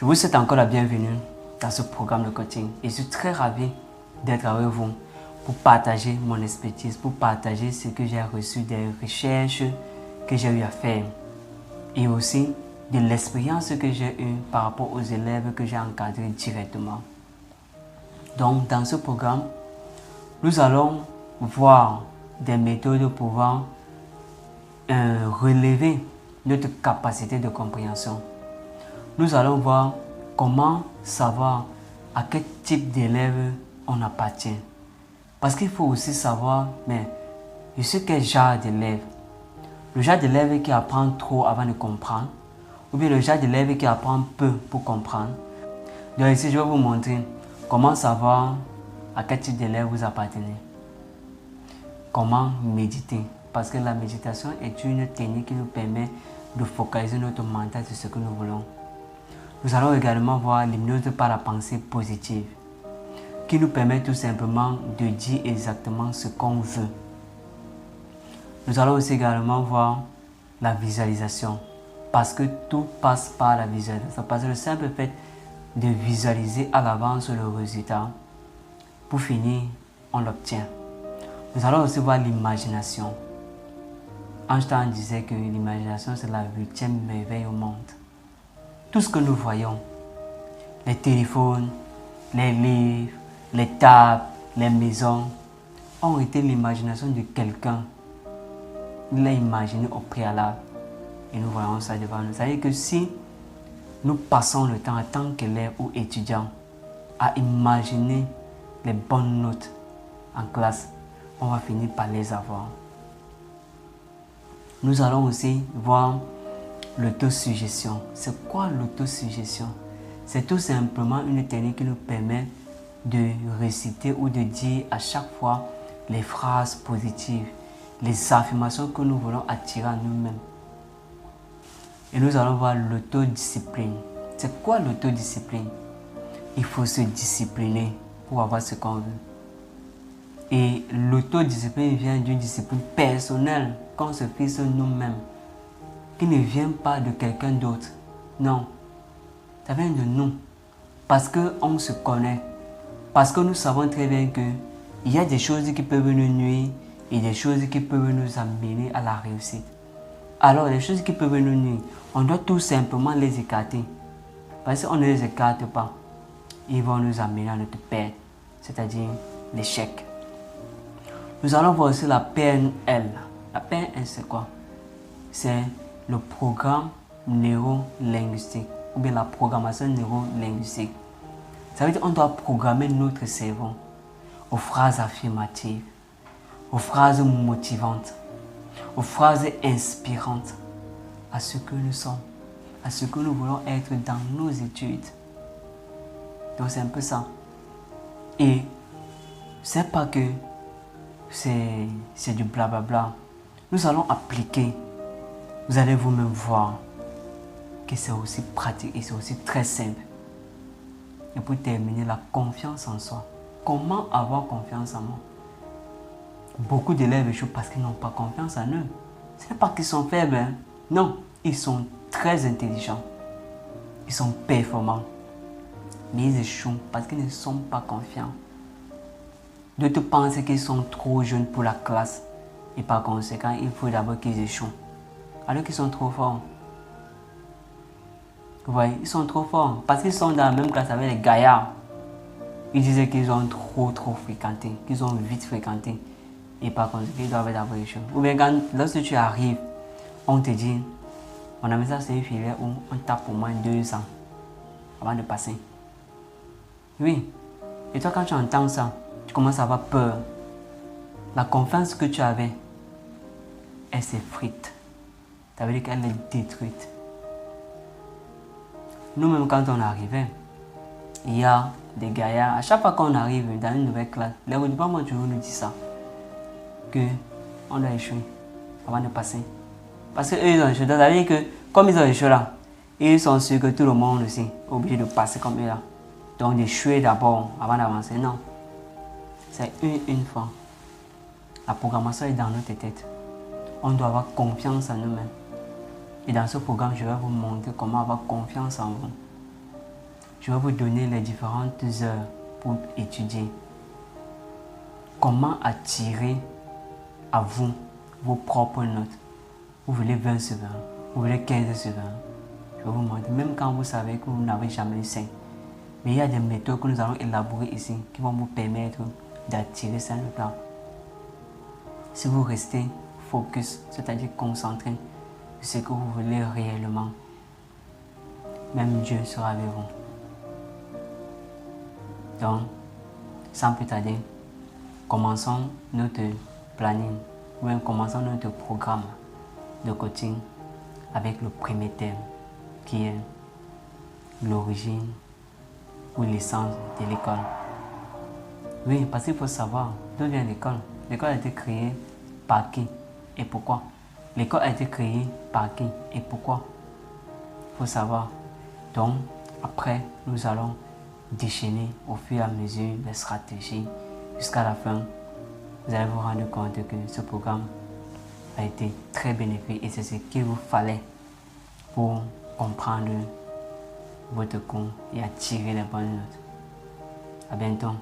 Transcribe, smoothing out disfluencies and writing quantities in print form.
Je vous souhaite encore la bienvenue dans ce programme de coaching et je suis très ravi d'être avec vous pour partager mon expertise, pour partager ce que j'ai reçu des recherches que j'ai eu à faire et aussi de l'expérience que j'ai eue par rapport aux élèves que j'ai encadrés directement. Donc, dans ce programme, nous allons voir des méthodes pouvant relever notre capacité de compréhension. Nous allons voir comment savoir à quel type d'élève on appartient. Parce qu'il faut aussi savoir, mais je suis quel genre d'élève. Le genre d'élève qui apprend trop avant de comprendre, ou bien le genre d'élève qui apprend peu pour comprendre. Donc ici, je vais vous montrer comment savoir à quel type d'élève vous appartenez. Comment méditer. Parce que la méditation est une technique qui nous permet de focaliser notre mental sur ce que nous voulons. Nous allons également voir l'hypnose par la pensée positive, qui nous permet tout simplement de dire exactement ce qu'on veut. Nous allons aussi également voir la visualisation, parce que tout passe par la visualisation. Parce que le simple fait de visualiser à l'avance le résultat, pour finir, on l'obtient. Nous allons aussi voir l'imagination. Einstein disait que l'imagination c'est la 8e merveille au monde. Tout ce que nous voyons, les téléphones, les livres, les tables, les maisons, ont été l'imagination de quelqu'un. Il l'a imaginé au préalable et nous voyons ça devant nous. C'est-à-dire que si nous passons le temps en tant qu'élèves ou étudiants à imaginer les bonnes notes en classe, on va finir par les avoir. Nous allons aussi voir l'autosuggestion. C'est quoi l'autosuggestion? C'est tout simplement une technique qui nous permet de réciter ou de dire à chaque fois les phrases positives, les affirmations que nous voulons attirer à nous-mêmes. Et nous allons voir l'autodiscipline. C'est quoi l'autodiscipline? Il faut se discipliner pour avoir ce qu'on veut. Et l'autodiscipline vient d'une discipline personnelle qu'on se fixe nous-mêmes, qui ne vient pas de quelqu'un d'autre. Non, ça vient de nous. Parce qu'on se connaît. Parce que nous savons très bien qu'il y a des choses qui peuvent nous nuire et des choses qui peuvent nous amener à la réussite. Alors, les choses qui peuvent nous nuire, on doit tout simplement les écarter. Parce qu'on ne les écarte pas, ils vont nous amener à notre perte, c'est-à-dire l'échec. Nous allons voir aussi la PNL. La PNL, c'est quoi? C'est le programme neuro-linguistique ou bien la programmation neuro-linguistique. Ça veut dire qu'on doit programmer notre cerveau aux phrases affirmatives, aux phrases motivantes, aux phrases inspirantes, à ce que nous sommes, à ce que nous voulons être dans nos études. Donc c'est un peu ça. Et c'est pas que c'est du blablabla. Nous allons appliquer. Vous allez vous-même voir que c'est aussi pratique et c'est aussi très simple. Et pour terminer, la confiance en soi. Comment avoir confiance en moi? Beaucoup d'élèves échouent parce qu'ils n'ont pas confiance en eux. Ce n'est pas qu'ils sont faibles. Hein? Non, ils sont très intelligents. Ils sont performants. Mais ils échouent parce qu'ils ne sont pas confiants. D'autres pensent qu'ils sont trop jeunes pour la classe. Et par conséquent, il faut d'abord qu'ils échouent. Alors qu'ils sont trop forts. Vous voyez, ils sont trop forts. Parce qu'ils sont dans la même classe avec les gaillards. Ils disaient qu'ils ont trop fréquenté. Qu'ils ont vite fréquenté. Et par conséquent, ils doivent d'abord échouer. Ou bien lorsque tu arrives, on te dit, on a mis ça sur une filière où on tape au moins 2 ans avant de passer. Oui. Et toi, quand tu entends ça, tu commences à avoir peur. La confiance que tu avais, elle s'effrite. Ça veut dire qu'elle est détruite. Nous-mêmes, quand on arrivait, il y a des gaillards. À chaque fois qu'on arrive dans une nouvelle classe, les recrutements toujours nous disent ça. Qu'on doit échouer avant de passer. Parce qu'eux, ils ont échoué. Ça veut dire que, comme ils ont échoué là, ils sont sûrs que tout le monde aussi est obligé de passer comme eux là. Donc, d'échouer d'abord avant d'avancer. Non. C'est une fois. La programmation est dans notre tête. On doit avoir confiance en nous-mêmes. Et dans ce programme, je vais vous montrer comment avoir confiance en vous. je vais vous donner les différentes heures pour étudier. Comment attirer à vous vos propres notes. Vous voulez 20 sur 20, vous voulez 15 sur 20. Je vais vous montrer, même quand vous savez que vous n'avez jamais eu 5. Mais il y a des méthodes que nous allons élaborer ici qui vont vous permettre d'attirer ça là. Si vous restez focus, c'est-à-dire concentré sur ce que vous voulez réellement, même Dieu sera avec vous. Donc, sans plus tarder, commençons notre planning, ou bien commençons notre programme de coaching avec le premier thème qui est l'origine ou l'essence de l'école. Oui, parce qu'il faut savoir d'où vient l'école. L'école a été créée par qui et pourquoi? L'école a été créée par qui et pourquoi? Il faut savoir. Donc, après, nous allons déchaîner au fur et à mesure les stratégies jusqu'à la fin. Vous allez vous rendre compte que ce programme a été très bénéfique et c'est ce qu'il vous fallait pour comprendre votre cours et attirer les bonnes notes. À bientôt.